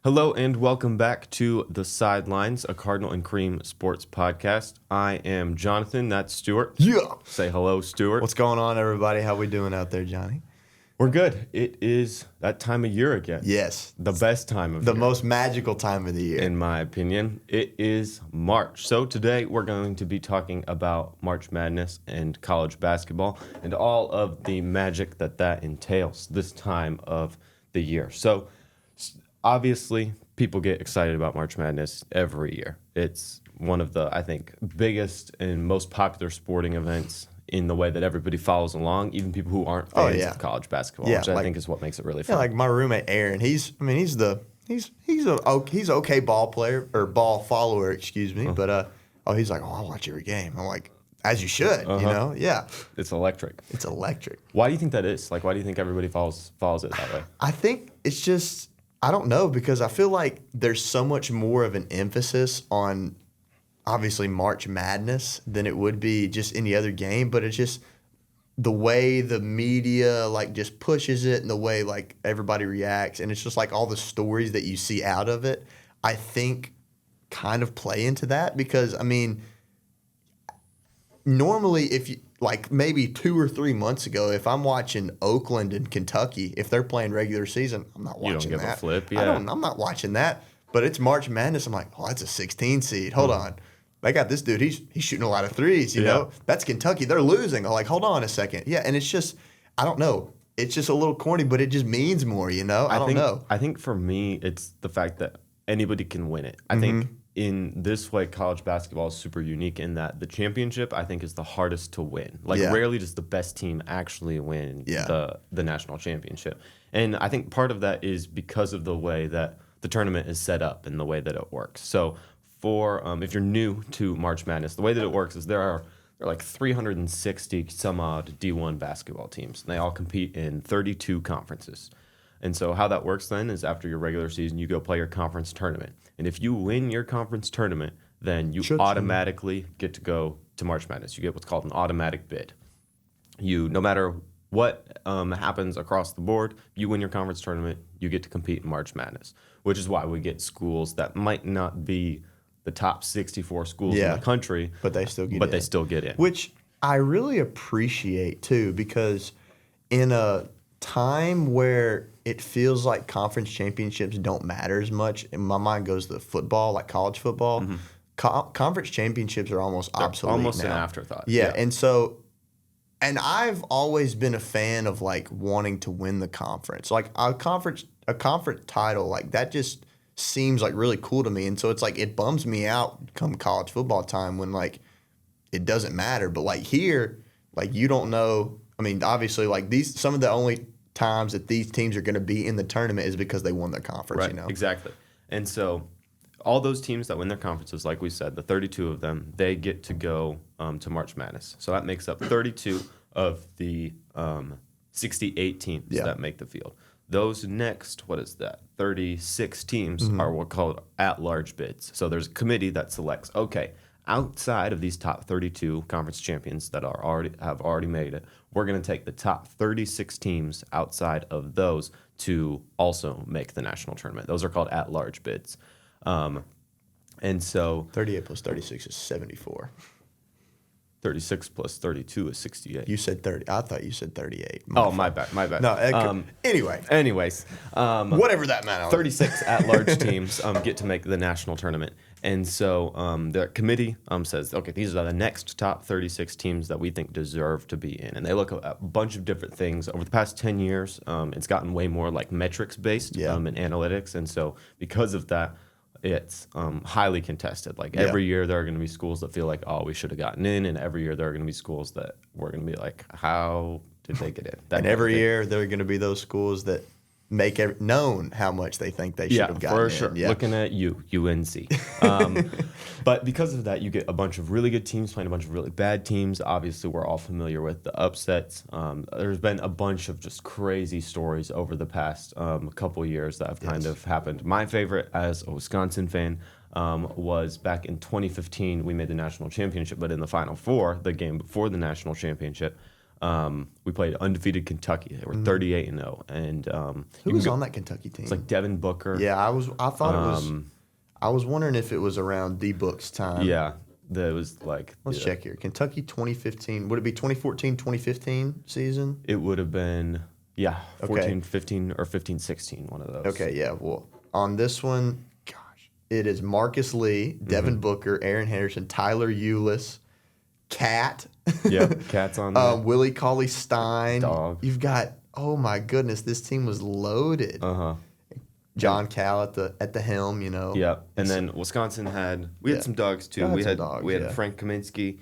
Hello and welcome back to the Sidelines, a Cardinal and Cream sports podcast. I am Jonathan. That's Stewart. Yeah. Say hello, Stewart. What's going on, everybody? How we doing out there, Johnny? We're good. It is that time of year again. Yes. The best time of The year. most magical time of the year. In my opinion. It is March. So today we're going to be talking about March Madness and college basketball and all of the magic that entails this time of the year. So obviously, people get excited about March Madness every year. It's one of the, I think, biggest and most popular sporting events in the way that everybody follows along, even people who aren't fans of college basketball, which I think is what makes it really fun. Yeah, like my roommate Aaron, he's an okay ball player or ball follower, excuse me. But he's like, I watch every game. I'm like, as you should, you know? Yeah. It's electric. It's electric. Why do you think that is? Like, why do you think everybody follows it that way? I think it's just, I don't know, because I feel like there's so much more of an emphasis on obviously March Madness than it would be just any other game, but it's just the way the media like just pushes it and the way like everybody reacts, and it's just like all the stories that you see out of it, I think kind of play into that. Because I mean, normally if you like maybe 2 or 3 months ago, if I'm watching Oakland and Kentucky, if they're playing regular season, I'm not watching that. You don't give a flip, yeah. I'm not watching that. But it's March Madness. I'm like, that's a 16 seed. Hold on. They got this dude. He's shooting a lot of threes, you know? That's Kentucky. They're losing. I'm like, hold on a second. Yeah, and it's just, I don't know. It's just a little corny, but it just means more, you know? I don't know. I think for me, it's the fact that anybody can win it. I think in this way, college basketball is super unique in that the championship, I think, is the hardest to win. Like, rarely does the best team actually win the national championship. And I think part of that is because of the way that the tournament is set up and the way that it works. So for if you're new to March Madness, the way that it works is there are like 360 some odd D1 basketball teams, and they all compete in 32 conferences. And so how that works then is after your regular season, you go play your conference tournament. And if you win your conference tournament, then you automatically get to go to March Madness. You get what's called an automatic bid. No matter what happens across the board, you win your conference tournament, you get to compete in March Madness, which is why we get schools that might not be the top 64 schools in the country, but they still get in. Which I really appreciate too, because in a time where it feels like conference championships don't matter as much, and my mind goes to football, like college football. Conference championships are almost obsolete almost now. An afterthought. Yeah, and I've always been a fan of like wanting to win the conference, like a conference title, like that just seems like really cool to me. And so it's like it bums me out come college football time when like it doesn't matter. But like here, like you don't know. I mean, obviously, like some of the only times that these teams are going to be in the tournament is because they won their conference. Right, you know, exactly. And so all those teams that win their conferences, like we said, the 32 of them, they get to go to March Madness. So that makes up 32 of the 68 teams that make the field. Those next, 36 teams are what called at-large bids. So there's a committee that selects, okay, outside of these top 32 conference champions that have already made it, we're going to take the top 36 teams outside of those to also make the national tournament. Those are called at-large bids. And so 38 plus 36 is 74. 36 plus 32 is 68. You said 30. I thought you said 38. My bad. No, Anyways. Whatever that meant. 36 at-large teams get to make the national tournament. And so the committee says, okay, these are the next top 36 teams that we think deserve to be in. And they look at a bunch of different things. Over the past 10 years, it's gotten way more like metrics-based and analytics. And so because of that, it's highly contested. Like every year there are going to be schools that feel like, oh, we should have gotten in. And every year there are going to be schools that we're going to be like, how did they get in? And every year there are going to be those schools that make it known how much they think they should have gotten for sure. Yeah. Looking at you, UNC. But because of that, you get a bunch of really good teams playing a bunch of really bad teams. Obviously, we're all familiar with the upsets. There's been a bunch of just crazy stories over the past couple years that have kind of happened. My favorite as a Wisconsin fan was back in 2015. We made the national championship, but in the Final Four, the game before the national championship, We played undefeated Kentucky. They were 38-0, and who was on that Kentucky team? It's like Devin Booker. Yeah, I thought it was. I was wondering if it was around D Book's time. Yeah, that was like. Let's check here. Kentucky 2015. Would it be 2014, 2015 season? It would have been 14, 15, or 15, 16. One of those. Okay, yeah. Well, on this one, gosh, it is Marcus Lee, Devin Booker, Aaron Henderson, Tyler Eulis, Cat. Yeah, Cat's on there. Willie Cauley-Stein. Dog. You've got, oh my goodness, this team was loaded. John Cal at the helm, you know. Yeah, and then Wisconsin had some dogs too. We had Frank Kaminsky,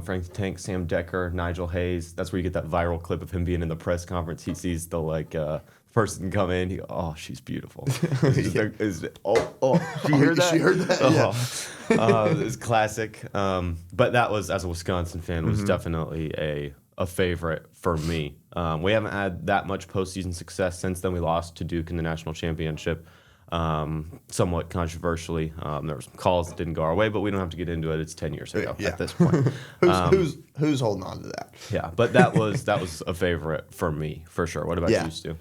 Frank the Tank, Sam Decker, Nigel Hayes. That's where you get that viral clip of him being in the press conference. He sees the person come in. He goes, "Oh, she's beautiful." She heard that? She heard that. Yeah. It's classic. But that was, as a Wisconsin fan, was definitely a favorite for me. We haven't had that much postseason success since then. We lost to Duke in the national championship, somewhat controversially. There were some calls that didn't go our way, but we don't have to get into it. It's 10 years ago at this point. Who's holding on to that? Yeah, but that was a favorite for me for sure. What about you, Stu?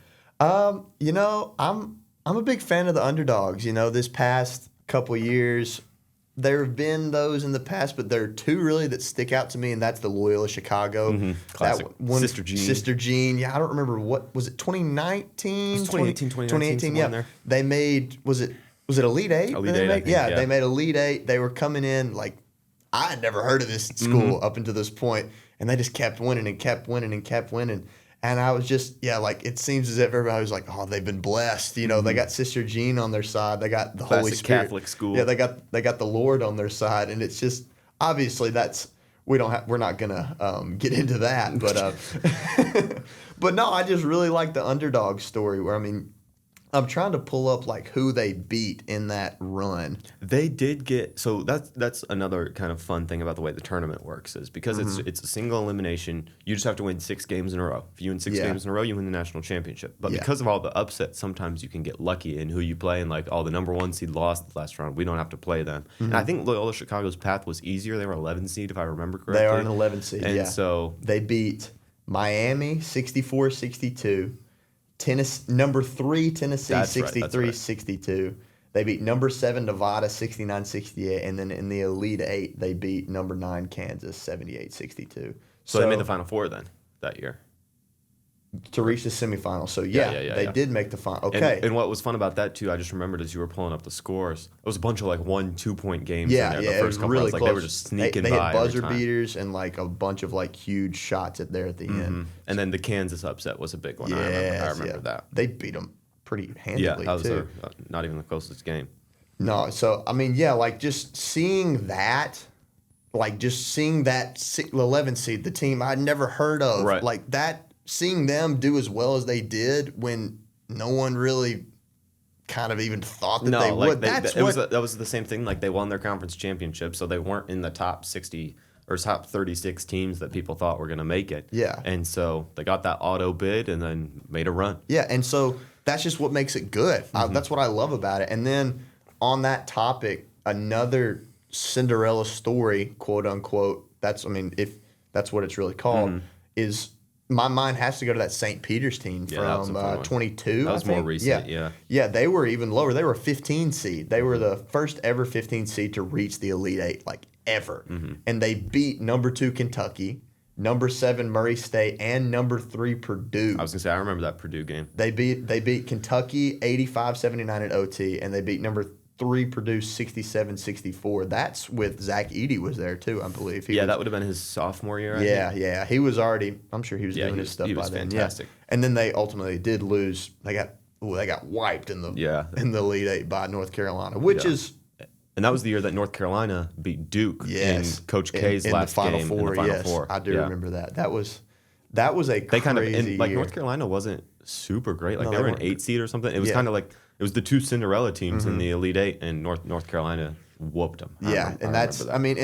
You know, I'm a big fan of the underdogs. You know, this past couple years, there have been those in the past, but there are two really that stick out to me, and that's the Loyola Chicago. Classic. That one, Sister Jean. Yeah, I don't remember what was it. 2019. It was 2018. Yeah, they made was it Elite Eight? Elite Eight. They made Elite Eight. They were coming in like I had never heard of this school up until this point, and they just kept winning and kept winning and kept winning. And I was just, like, it seems as if everybody was like, oh, they've been blessed. You know, they got Sister Jean on their side. They got the Holy Spirit. Catholic school. Yeah, they got the Lord on their side. And it's just, obviously, we're not going to get into that. But, but no, I just really like the underdog story where, I mean, I'm trying to pull up like who they beat in that run. They did get so that's another kind of fun thing about the way the tournament works is because it's a single elimination. You just have to win 6 games in a row. If you win 6 games in a row, you win the national championship. But because of all the upsets, sometimes you can get lucky in who you play. And like, the number 1 seed lost the last round. We don't have to play them. And I think Loyola Chicago's path was easier. They were 11 seed if I remember correctly. They are an 11 seed. And so they beat Miami 64-62. Number 3 Tennessee 63-62. They beat number 7 Nevada 69-68, and then in the Elite Eight they beat number 9 Kansas 78-62. So they made the Final Four then that year to reach the semifinals. So they did make the final. Okay. And what was fun about that too, I just remembered as you were pulling up the scores, it was a bunch of like 1-2 point games. in there. The first couple really rounds, close. They were just sneaking by. They had buzzer every time. beaters and like a bunch of like huge shots there at the end. And then the Kansas upset was a big one. I remember that. They beat them pretty handily that was too. Not even the closest game. No, so I mean, like just seeing that. Like just seeing that 11 seed, the team I'd never heard of, like that. Seeing them do as well as they did when no one really kind of even thought that they would. That was the same thing. Like they won their conference championship, so they weren't in the top 60 or top 36 teams that people thought were going to make it. Yeah. And so they got that auto bid and then made a run. Yeah, and so that's just what makes it good. That's what I love about it. And then on that topic, another Cinderella story, quote unquote, if that's what it's really called, is my mind has to go to that St. Peter's team from 22. That was more recent, Yeah, they were even lower. They were a 15 seed. They were the first ever 15 seed to reach the Elite Eight, like ever. And they beat number 2 Kentucky, number 7 Murray State, and number 3 Purdue. I was going to say, I remember that Purdue game. They beat Kentucky 85-79 at OT, and they beat number 3 Purdue 67-64. That's with Zach Edey was there too, I believe. That would have been his sophomore year. Yeah. He was already. I'm sure he was doing his stuff by then. Fantastic. Yeah. And then they ultimately did lose. They got wiped in the Elite Eight by North Carolina, which is. And that was the year that North Carolina beat Duke in Coach K's last game in the Final Four. I do remember that. That was a crazy year. North Carolina wasn't super great. Like they were an 8 seed or something. It was kind of like. It was the 2 Cinderella teams in the Elite Eight, and North Carolina whooped them. And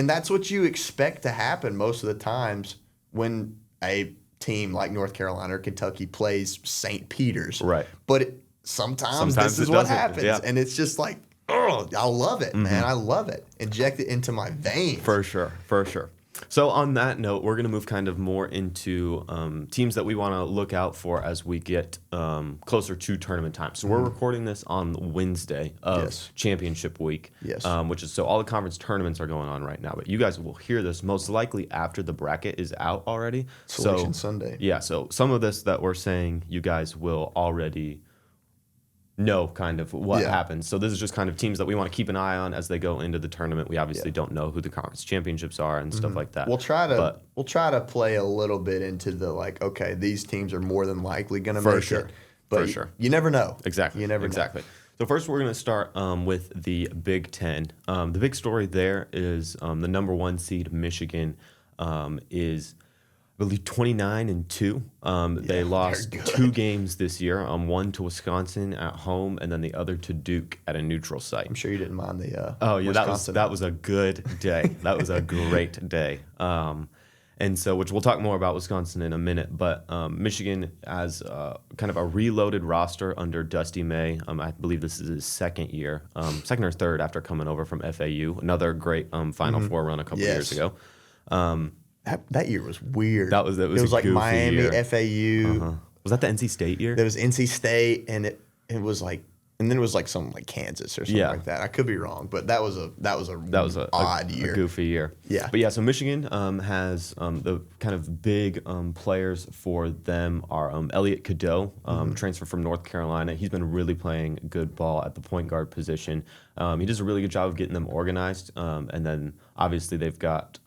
that's what you expect to happen most of the times when a team like North Carolina or Kentucky plays St. Peter's. Right. But sometimes this is what happens, and it's just like, I love it, man. I love it. Inject it into my veins. For sure. So on that note, we're going to move kind of more into teams that we want to look out for as we get closer to tournament time. So we're recording this on Wednesday of championship week, which is so all the conference tournaments are going on right now. But you guys will hear this most likely after the bracket is out already. Selection Sunday. Yeah, so some of this that we're saying, you guys will already know kind of what happens. So this is just kind of teams that we want to keep an eye on as they go into the tournament. We obviously don't know who the conference championships are and stuff like that. We'll try to play a little bit into the okay, these teams are more than likely going to make it. But you never know. Exactly. You never know. So first we're going to start with the Big Ten. The big story there is the number 1 seed Michigan is, I believe, 29-2. They lost 2 games this year. One to Wisconsin at home, and then the other to Duke at a neutral site. I'm sure you didn't mind the. Wisconsin. that was a good day. That was a great day. And so, which we'll talk more about Wisconsin in a minute, but Michigan has kind of a reloaded roster under Dusty May. I believe this is his second year, second or third after coming over from FAU. Another great Final Four run a couple years ago. That year was weird. It was like Miami, year. FAU. Was that the NC State year? There was NC State, and it was like, and then it was like something like Kansas or something like that. I could be wrong, but that was a odd year, a goofy year. Yeah, but so Michigan has the kind of big players for them are Elliot Cadeau, transfer from North Carolina. He's been really playing good ball at the point guard position. He does a really good job of getting them organized, and then obviously they've got.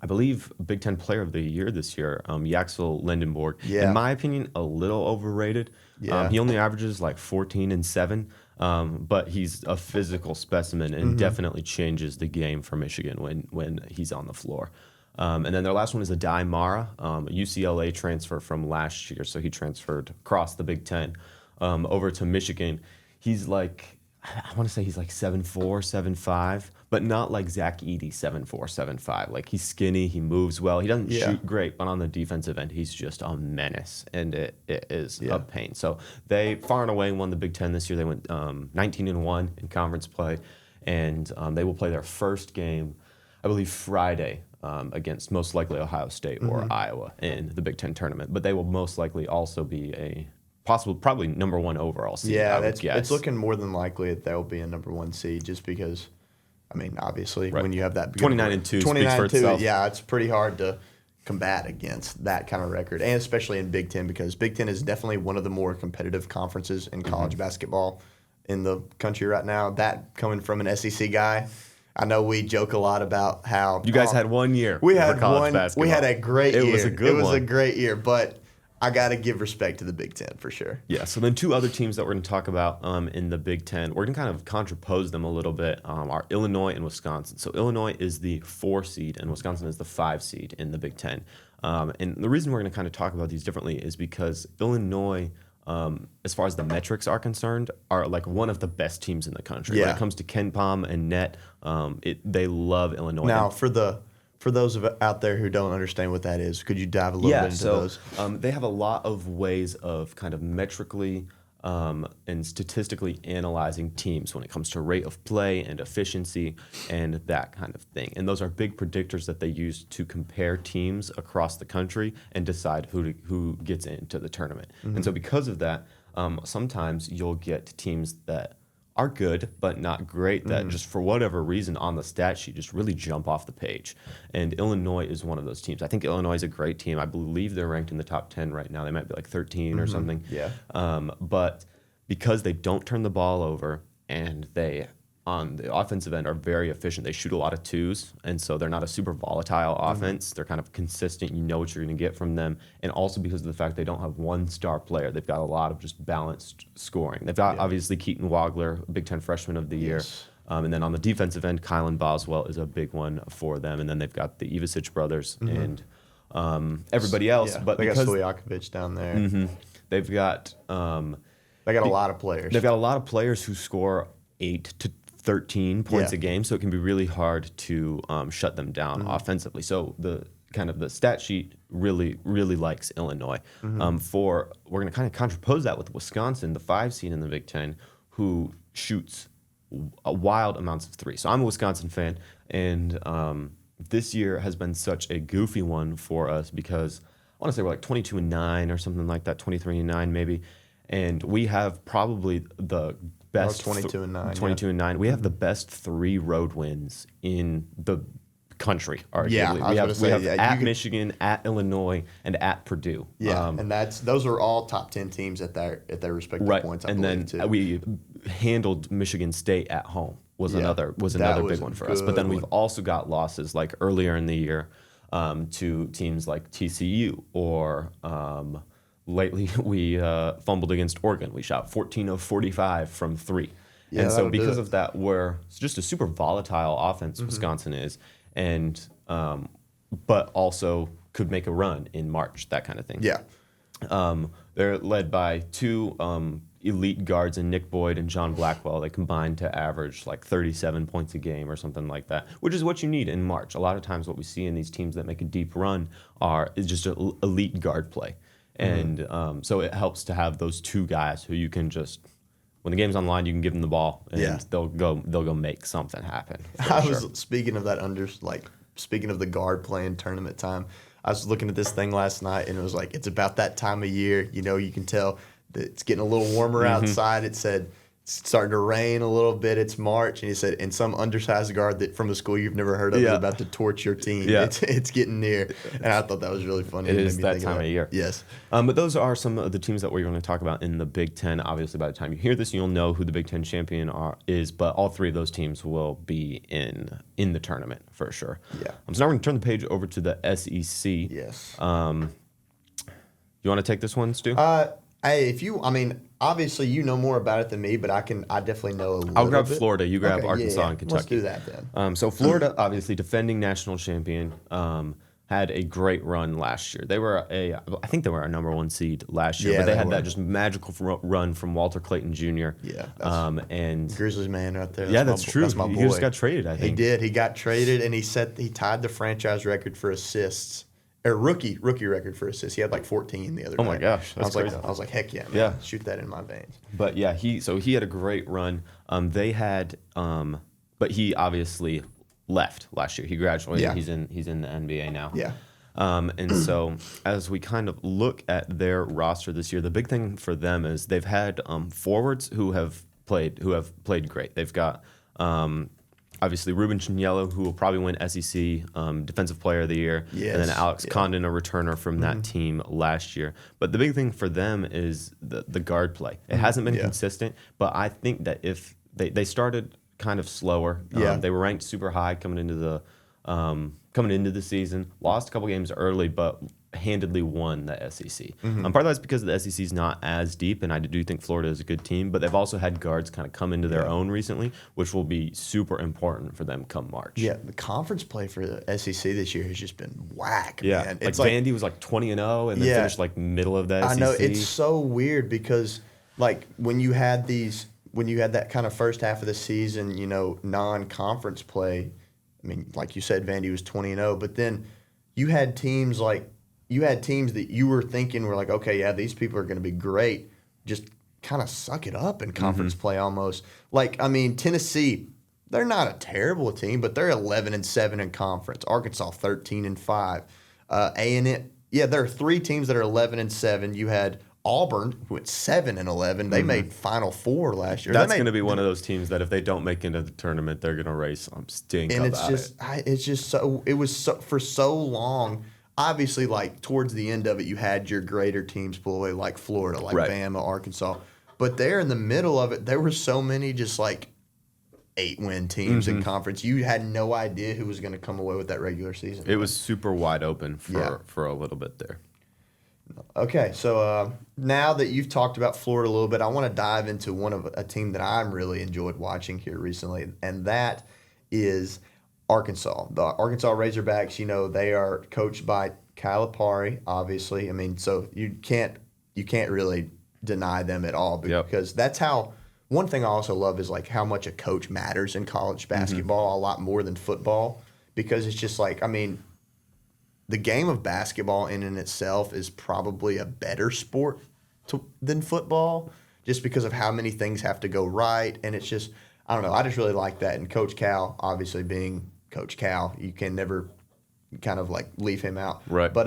I believe Big Ten Player of the Year this year, Yaxel Lindenborg. Yeah. In my opinion, a little overrated. Yeah. He only averages like 14 and 7, but he's a physical specimen and definitely changes the game for Michigan when he's on the floor. And then their last one is Adai Mara, a UCLA transfer from last year. So he transferred across the Big Ten over to Michigan. He's like, I want to say he's like 7'4", 7'5", but not like Zach Edey 7'4", 7'5". Like he's skinny, he moves well. He doesn't shoot great, but on the defensive end, he's just a menace, and it is a pain. So they far and away won the Big Ten this year. They went 19-1 in conference play, and they will play their first game, I believe, Friday against most likely Ohio State or Iowa in the Big Ten tournament. But they will most likely also be probably number 1 overall seed. Yeah, it's looking more than likely that they'll be a number 1 seed, just because, I mean, obviously when you have that 29-2 speaks for itself. Yeah, it's pretty hard to combat against that kind of record, and especially in Big Ten, because Big Ten is definitely one of the more competitive conferences in college basketball in the country right now. That coming from an SEC guy. I know we joke a lot about how you guys had 1 year. We had college basketball. We had a great year. It was a good one. It was a great year, but I got to give respect to the Big Ten for sure. Yeah, so then 2 other teams that we're going to talk about in the Big Ten, we're going to kind of contrapose them a little bit, are Illinois and Wisconsin. So Illinois is the 4 seed and Wisconsin is the 5 seed in the Big Ten. And the reason we're going to kind of talk about these differently is because Illinois, as far as the metrics are concerned, are like one of the best teams in the country. Yeah. When it comes to KenPom and net, they love Illinois. Now, for those out there who don't understand what that is, could you dive a little bit into those? They have a lot of ways of kind of metrically and statistically analyzing teams when it comes to rate of play and efficiency and that kind of thing. And those are big predictors that they use to compare teams across the country and decide who gets into the tournament. And so because of that, sometimes you'll get teams that are good but not great that just for whatever reason on the stat sheet just really jump off the page. And Illinois is one of those teams. I think Illinois is a great team. I believe they're ranked in the top 10 right now. They might be like 13 or something. Yeah. But because they don't turn the ball over and they on the offensive end are very efficient. They shoot a lot of 2s, and so they're not a super volatile offense. They're kind of consistent. You know what you're going to get from them. And also because of the fact they don't have one star player, they've got a lot of just balanced scoring. They've got obviously Keaton Wagler, Big Ten Freshman of the Year. And then on the defensive end, Kylan Boswell is a big one for them. And then they've got the Ivisic brothers and everybody else. Yeah, but they got Stojakovic down there. They've got they got a lot of players. They've got a lot of players who score 8 to 13 points a game, so it can be really hard to shut them down offensively. So the stat sheet really likes Illinois. We're going to kind of contrapose that with Wisconsin, the 5 seed in the Big Ten, who shoots wild amounts of 3. So I'm a Wisconsin fan, and this year has been such a goofy one for us because I want to say we're like 22-9 or something like that, 23-9 maybe, and we have probably the best 22-9. 22-9. We have the best 3 road wins in the country, arguably. Yeah, we have at Michigan, at Illinois, and at Purdue. Yeah, and those are all top 10 teams at their respective points. And then we handled Michigan State at home was another big one for us. But then we've also got losses like earlier in the year to teams like TCU or lately we fumbled against Oregon. We shot 14 of 45 from 3. Yeah, and so because of that, it's just a super volatile offense, Wisconsin is. And but also could make a run in March, that kind of thing. Yeah. They're led by 2 elite guards in Nick Boyd and John Blackwell. They combined to average like 37 points a game or something like that, which is what you need in March. A lot of times what we see in these teams that make a deep run is just elite guard play. And so it helps to have those 2 guys who you can just, when the game's on the line, you can give them the ball and they'll go make something happen. Was speaking of that speaking of the guard play in tournament time, I was looking at this thing last night and it was like, it's about that time of year. You can tell that it's getting a little warmer outside. It said it's starting to rain a little bit. It's March. And he said, and some undersized guard that from a school you've never heard of is about to torch your team. Yeah. It's getting near. And I thought that was really funny. It is that time of year. Yes. But those are some of the teams that we're going to talk about in the Big Ten. Obviously, by the time you hear this, you'll know who the Big Ten champion is. But all 3 of those teams will be in the tournament for sure. Yeah. So now we're going to turn the page over to the SEC. Yes. You want to take this one, Stu? Hey, obviously you know more about it than me, but I definitely know a little bit. I'll grab Florida. You grab Arkansas and Kentucky. Let's do that then. So Florida, obviously defending national champion, had a great run last year. I think they were our number 1 seed last year, but they had that just magical run from Walter Clayton Jr. Yeah, and Grizzlies man right there. That's true. That's my boy. He just got traded. I think he did. He got traded, and he tied the franchise record for assists. Or rookie record for assists. He had like 14 the other day. Oh my gosh, that's crazy. I was like, heck yeah, man. Yeah. Shoot that in my veins. But yeah, he had a great run. But he obviously left last year. He graduated. Yeah. He's in the NBA now. Yeah. And so as we kind of look at their roster this year, the big thing for them is they've had forwards who have played great. They've got obviously Ruben Chinyello, who will probably win SEC Defensive Player of the Year, and then Alex Condon, a returner from that team last year. But the big thing for them is the guard play. It hasn't been consistent, but I think that if they started kind of slower, they were ranked super high coming into the season, lost a couple games early, but handedly won the SEC. Part of that's because the SEC is not as deep, and I do think Florida is a good team, but they've also had guards kind of come into their own recently, which will be super important for them come March. Yeah, the conference play for the SEC this year has just been whack, man. It's like Vandy was like 20-0 and then finished like middle of the SEC. I know, it's so weird because like when you had that kind of first half of the season, non-conference play, I mean, like you said, Vandy was 20-0, but then you had teams that you were thinking were like, okay, yeah, these people are going to be great. Just kind of suck it up in conference play almost. Like, I mean, Tennessee, they're not a terrible team, but they're 11-7 in conference. Arkansas 13-5. A&M, there are 3 teams that are 11-7. You had Auburn, who went 7-11. They made Final Four last year. That's going to be one of those teams that if they don't make it into the tournament, they're going to raise some stink. And it was for so long. Obviously, like towards the end of it, you had your greater teams pull away, like Florida, like Bama, Arkansas. But there in the middle of it, there were so many just like 8-win teams in conference. You had no idea who was going to come away with that regular season. It was super wide open for a little bit there. Okay, so now that you've talked about Florida a little bit, I want to dive into a team that I'm really enjoyed watching here recently, and that is Arkansas. The Arkansas Razorbacks, they are coached by Calipari, obviously. I mean, so you can't really deny them at all because that's how. One thing I also love is like how much a coach matters in college basketball, a lot more than football, because it's just like, I mean, the game of basketball in itself is probably a better sport than football, just because of how many things have to go right, and it's just, I don't know, I just really like that. And Coach Cal, obviously being Coach Cal. You can never kind of like leave him out. Right. But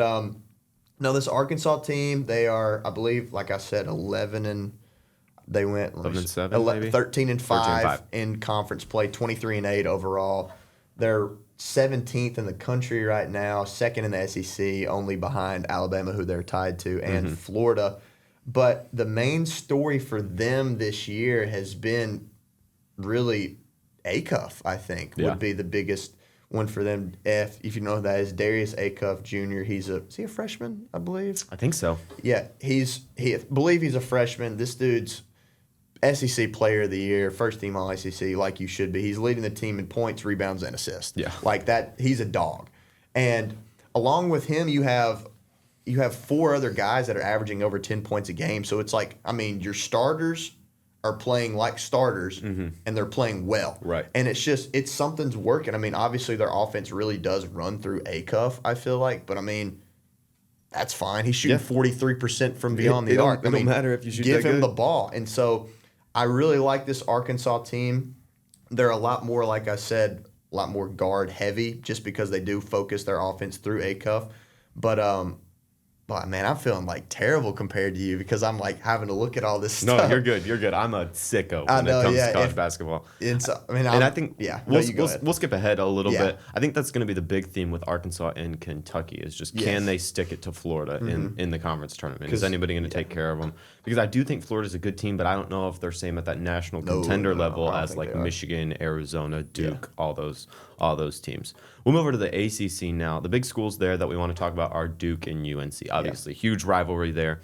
no, this Arkansas team, they are, I believe, like I said, 11 and they went 11-7, maybe 13-5 in conference play, 23-8 overall. They're 17th in the country right now, second in the SEC, only behind Alabama, who they're tied to, and Florida. But the main story for them this year has been really Acuff, I think, would be the biggest one for them. If you know who that is, Darius Acuff Jr. Is he a freshman, I believe? I think so. Yeah, I believe he's a freshman. This dude's SEC Player of the Year, first team All SEC, like you should be. He's leading the team in points, rebounds, and assists. Yeah, like that. He's a dog. And along with him, you have 4 other guys that are averaging over 10 points a game. So it's like, I mean, your starters are playing like starters, and they're playing well. Right. And it's something's working. I mean, obviously their offense really does run through Acuff, I feel like, but I mean, that's fine. He's shooting 43% from beyond the arc. It don't matter if you shoot give that him good. the ball. And so I really like this Arkansas team. They're a lot more, like I said, a lot more guard heavy, just because they do focus their offense through Acuff. But man, I'm feeling like terrible compared to you, because I'm like having to look at all this stuff. No, you're good. You're good. I'm a sicko when it comes to college basketball. I think we'll skip ahead a little bit. I think that's going to be the big theme with Arkansas and Kentucky is just can they stick it to Florida in the conference tournament? Is anybody going to take care of them? Because I do think Florida's a good team, but I don't know if they're same at that national contender level as like Michigan, Arizona, Duke, all those teams. We'll move over to the ACC now. The big schools there that we want to talk about are Duke and UNC. Obviously, huge rivalry there.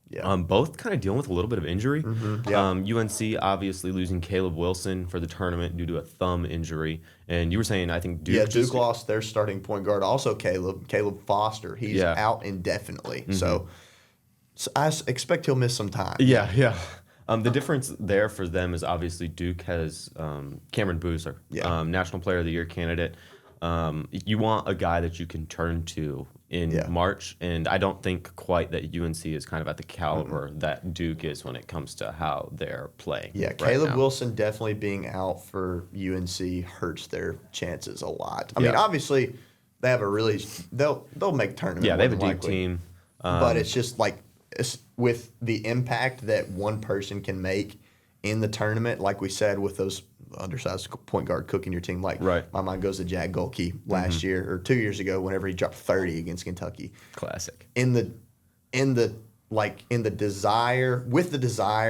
Yeah. Both kind of dealing with a little bit of injury. UNC obviously losing Caleb Wilson for the tournament due to a thumb injury. And you were saying, I think Duke Duke lost their starting point guard. Also Caleb Foster. He's out indefinitely. So I expect he'll miss some time. Yeah. The difference there for them is obviously Duke has Cameron Boozer, National Player of the Year candidate. You want a guy that you can turn to in March, and I don't think quite that UNC is kind of at the caliber that Duke is when it comes to how they're playing. Yeah, Caleb Wilson definitely being out for UNC hurts their chances a lot. I mean, obviously they have they'll make tournament. Yeah, they have a deep team, but it's just like with the impact that one person can make in the tournament, like we said with those undersized point guard cooking your team. Like my mind goes to Jack Golke last year or 2 years ago, whenever he dropped 30 against Kentucky. Classic. In the desire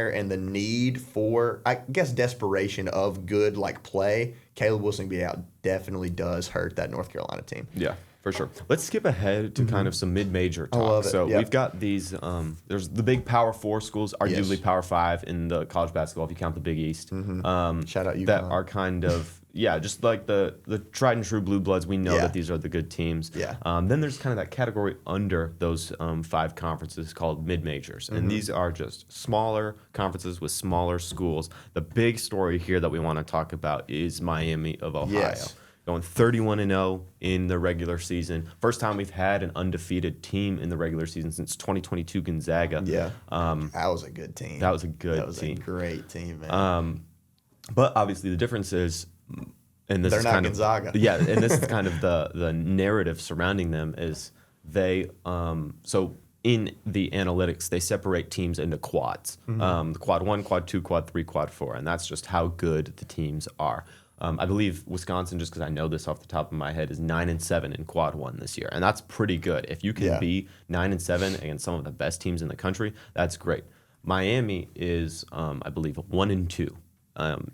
and the need for, I guess, desperation of good play, Caleb Wilson being out definitely does hurt that North Carolina team. Yeah. For sure. Let's skip ahead to kind of some mid-major talk. I love it. So we've got these. There's the big Power 4 schools, arguably Power 5 in the college basketball if you count the Big East. Shout out UConn. That are kind of just like the tried and true blue bloods. We know that these are the good teams. Yeah. Then there's kind of that category under those 5 conferences called mid-majors, and these are just smaller conferences with smaller schools. The big story here that we want to talk about is Miami of Ohio. Yes. Going 31-0 in the regular season. First time we've had an undefeated team in the regular season since 2022 Gonzaga. Yeah. That was a good team. That was a good team. That was a great team, man. But obviously the difference is, and this they're is not kind Gonzaga. of and this is kind of the narrative surrounding them is they so in the analytics they separate teams into quads. The quad 1, quad 2, quad 3, quad 4, and that's just how good the teams are. I believe Wisconsin, just because I know this off the top of my head, is 9-7 in Quad 1 this year, and that's pretty good. If you can be 9-7 against some of the best teams in the country, that's great. Miami is, I believe, 1-2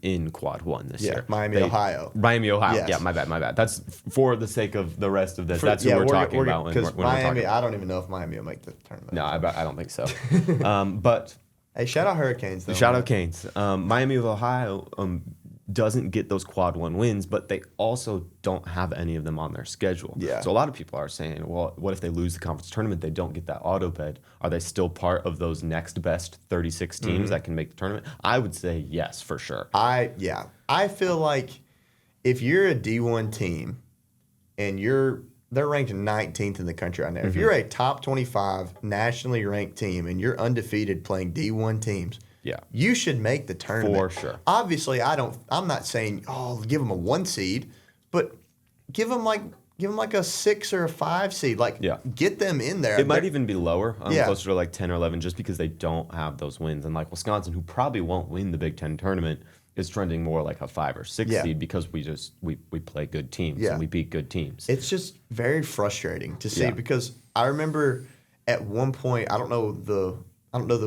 in Quad 1 this year. Ohio. Miami, Ohio. Yes. Yeah, my bad. That's for the sake of the rest of this. That's who we're talking about when we're Miami. talking. I don't even know if Miami will make the tournament. No, I don't think so. But hey, shout out Hurricanes though. Shout out Canes. Miami of Ohio doesn't get those Quad 1 wins, but they also don't have any of them on their schedule. Yeah. So a lot of people are saying, well, what if they lose the conference tournament? They don't get that auto bid. Are they still part of those next best 36 teams that can make the tournament? I would say yes, for sure. I feel like if you're a D1 team and they're ranked 19th in the country right now. If you're a top 25 nationally ranked team and you're undefeated playing D1 teams, you should make the tournament. For sure. Obviously, I'm not saying, give them a 1 seed, but give them like a 6 or a 5 seed. Like, get them in there. It might even be lower, closer to like 10 or 11, just because they don't have those wins. And like Wisconsin, who probably won't win the Big Ten tournament, is trending more like a 5 or 6 seed because we play good teams and we beat good teams. It's just very frustrating to see because I remember at one point, I don't know the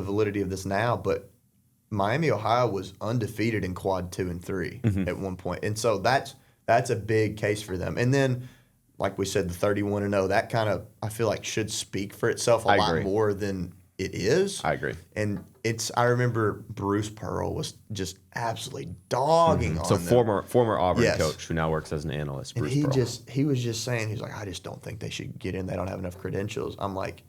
validity of this now, but Miami, Ohio was undefeated in quad 2 and 3 at one point. And so that's a big case for them. And then, like we said, the 31-0, that kind of, I feel like, should speak for itself a lot more than it is. I agree. And I remember Bruce Pearl was just absolutely dogging on so them. former Auburn coach who now works as an analyst, Bruce Pearl. He was just saying, he's like, I just don't think they should get in. They don't have enough credentials. I'm like,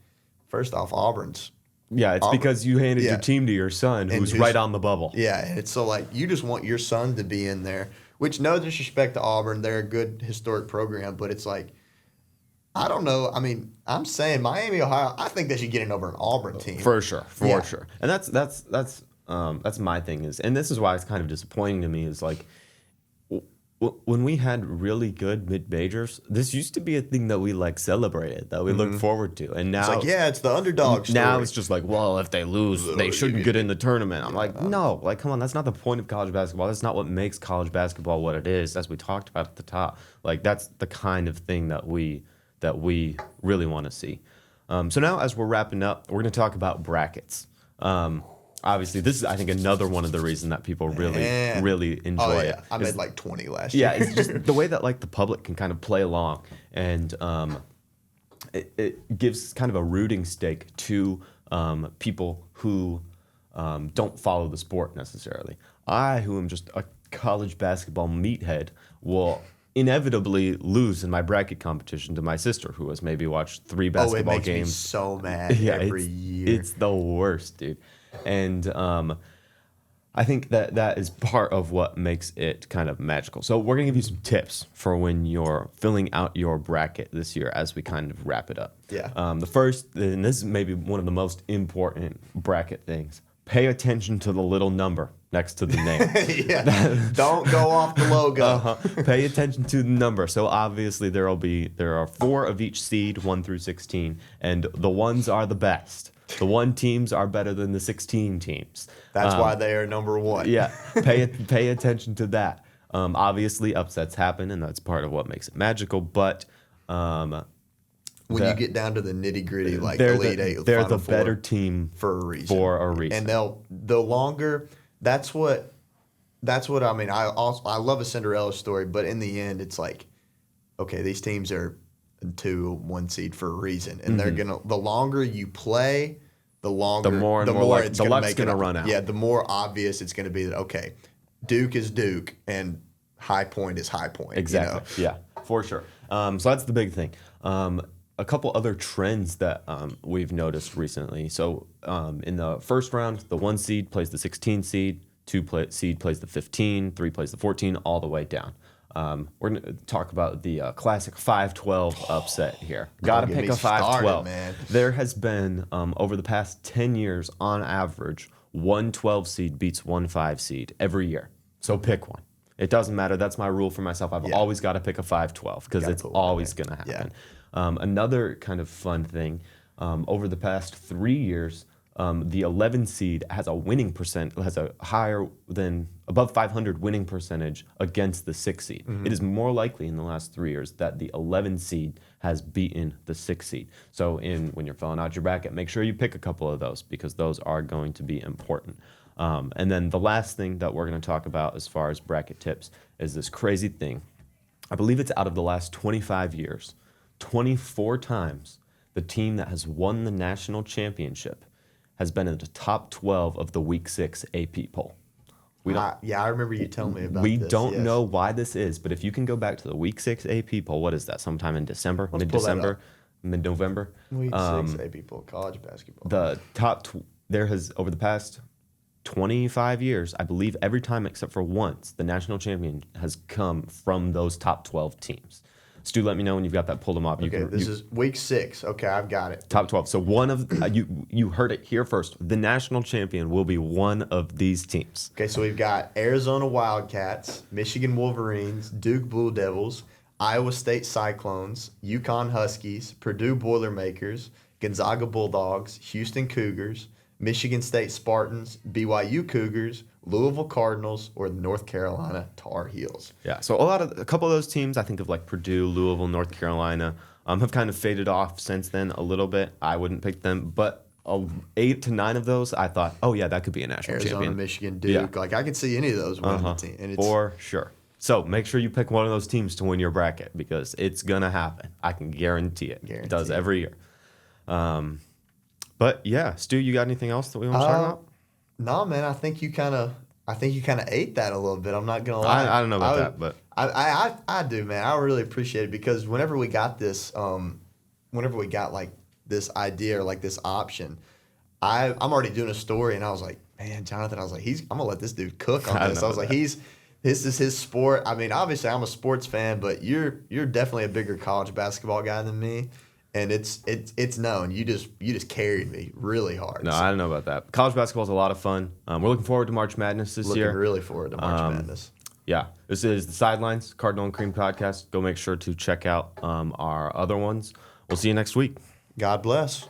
first off, Auburn's. Yeah, it's because you handed your team to your son who's right on the bubble. Yeah, and it's so like you just want your son to be in there, which no disrespect to Auburn. They're a good historic program, but it's like, I don't know. I mean, I'm saying Miami, Ohio, I think they should get in over an Auburn team. For sure. And that's my thing is, and this is why it's kind of disappointing to me is like, when we had really good mid-majors, this used to be a thing that we like celebrated, that we looked forward to, and now it's like, it's the underdog story. Now it's just like, well, if they lose, they shouldn't get in the tournament. I'm like, no, like, come on, that's not the point of college basketball. That's not what makes college basketball what it is, as we talked about at the top. Like, that's the kind of thing that we really want to see. So now, as we're wrapping up, we're going to talk about brackets. Obviously, this is, I think, another one of the reasons that people really enjoy it. I made like 20 last year. Yeah, it's just the way that like the public can kind of play along, and it gives kind of a rooting stake to people who don't follow the sport necessarily. I, who am just a college basketball meathead, will inevitably lose in my bracket competition to my sister, who has maybe watched 3 basketball games. It makes me so mad every year. It's the worst, dude. And I think that is part of what makes it kind of magical. So we're going to give you some tips for when you're filling out your bracket this year as we kind of wrap it up. Yeah. The first, and this is maybe one of the most important bracket things, pay attention to the little number next to the name. Don't go off the logo. Pay attention to the number. So obviously there are 4 of each seed, 1 through 16, and the ones are the best. The 1 teams are better than the 16 teams. That's why they are number 1. Yeah, pay attention to that. Obviously, upsets happen, and that's part of what makes it magical. But when you get down to the nitty gritty, like Elite Eight, they're the better team for a reason. And the longer. That's what I mean. I love a Cinderella story, but in the end, it's like, okay, these teams are 2-1 seed for a reason, and they're gonna. The longer you play, the more it's gonna make it run out. Yeah, the more obvious it's gonna be that okay, Duke is Duke and High Point is High Point. Exactly. Yeah, for sure. So that's the big thing. A couple other trends that we've noticed recently. So in the first round, the 1 seed plays the 16 seed, 2 seed plays the 15, 3 plays the 14, all the way down. We're going to talk about the classic 5-12 upset here. Got to pick a 5-12. Man. There has been, over the past 10 years, on average, 1 12 seed beats 1 5 seed every year. So pick one. It doesn't matter. That's my rule for myself. I've always got to pick a 5-12 because it's always going to happen. Yeah. Another kind of fun thing, over the past 3 years, the 11 seed has a higher than above 500 winning percentage against the 6 seed. It is more likely in the last 3 years that the 11 seed has beaten the 6 seed. So when you're filling out your bracket, make sure you pick a couple of those because those are going to be important. And then the last thing that we're going to talk about as far as bracket tips is this crazy thing. I believe it's out of the last 25 years. 24 times the team that has won the national championship has been in the top 12 of the Week 6 AP poll. I remember you telling me about this. We don't know why this is, but if you can go back to the Week 6 AP poll, what is that? Sometime in December, mid-December, mid-November? Week 6 AP poll, college basketball. The top, there has, over the past 25 years, I believe every time except for once, the national champion has come from those top 12 teams. Stu, let me know when you've got that pulled them up. This is week 6. Okay, I've got it. Top 12. So one of you heard it here first. The national champion will be one of these teams. Okay, so we've got Arizona Wildcats, Michigan Wolverines, Duke Blue Devils, Iowa State Cyclones, UConn Huskies, Purdue Boilermakers, Gonzaga Bulldogs, Houston Cougars, Michigan State Spartans, BYU Cougars, Louisville Cardinals, or the North Carolina Tar Heels. Yeah, so a couple of those teams, I think of like Purdue, Louisville, North Carolina, have kind of faded off since then a little bit. I wouldn't pick them, but 8 to 9 of those, I thought, oh yeah, that could be a national Arizona, champion. Michigan, Duke, like I could see any of those winning the team. And For sure. So make sure you pick one of those teams to win your bracket because it's gonna happen. I can guarantee it. It does every year. But yeah, Stu, you got anything else that we want to talk about? No, man. I think you kind of ate that a little bit. I'm not gonna lie. I don't know about that, but I do, man. I really appreciate it because whenever we got this, whenever we got like this idea or like this option, I'm already doing a story, and I was like, man, Jonathan, I was like, I'm gonna let this dude cook on this. I was like, this is his sport. I mean, obviously, I'm a sports fan, but you're definitely a bigger college basketball guy than me. And it's known. You just carried me really hard. No, I don't know about that. College basketball is a lot of fun. We're looking forward to March Madness this year. Looking really forward to March Madness. Yeah, this is the Sidelines Cardinal and Cream podcast. Go make sure to check out our other ones. We'll see you next week. God bless.